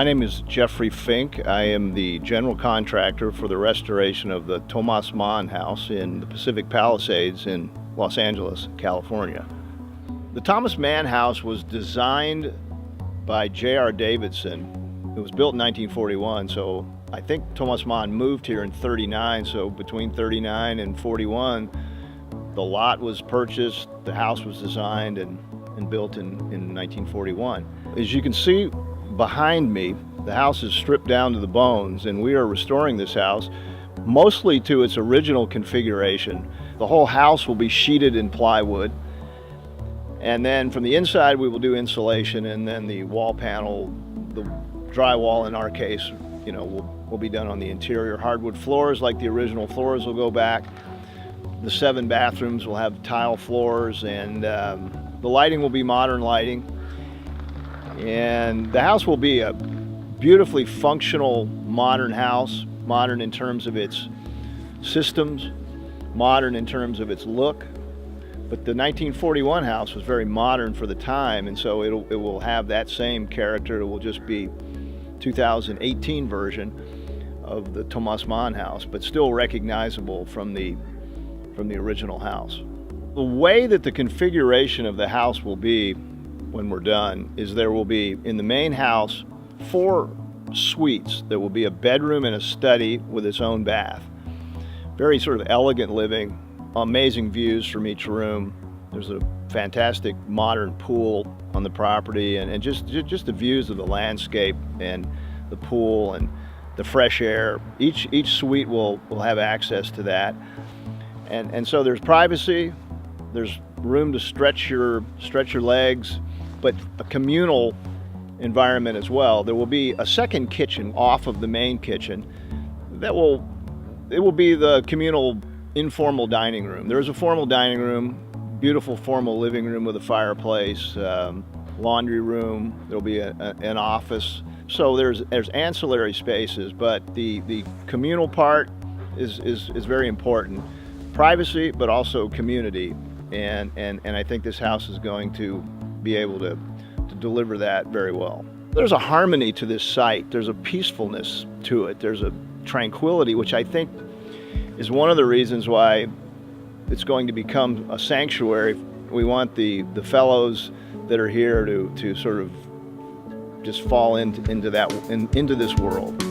My name is Jeffrey Fink. I am the general contractor for the restoration of the Mann house in the Pacific Palisades in Los Angeles, California. The Mann house was designed by J.R. Davidson. It was built in 1941, so I think Mann moved here in 39, so between 39 and 41, the lot was purchased, the house was designed and built in 1941. As you can see behind me, the house is stripped down to the bones, and we are restoring this house mostly to its original configuration. The whole house will be sheeted in plywood, and then from the inside we will do insulation, and then the wall panel, the drywall in our case, will be done on the interior. Hardwood floors like the original floors will go back. The 7 bathrooms will have tile floors, and the lighting will be modern lighting. And the house will be a beautifully functional modern house, modern in terms of its systems, modern in terms of its look. But the 1941 house was very modern for the time, and so it will have that same character. It will just be 2018 version of the Mann house, but still recognizable from the original house. The way that the configuration of the house will be when we're done is there will be, in the main house, 4 suites. There will be a bedroom and a study with its own bath. Very sort of elegant living, amazing views from each room. There's a fantastic modern pool on the property, and just the views of the landscape and the pool and the fresh air. Each suite will have access to that. And so there's privacy, there's room to stretch your legs, but a communal environment as well. There will be a second kitchen off of the main kitchen it will be the communal informal dining room. There is a formal dining room, beautiful formal living room with a fireplace, laundry room. There'll be an office. So there's ancillary spaces, but the communal part is very important. Privacy, but also community, and I think this house is going to be able to deliver that very well. There's a harmony to this site. There's a peacefulness to it. There's a tranquility, which I think is one of the reasons why it's going to become a sanctuary. We want the fellows that are here to sort of just fall into this world.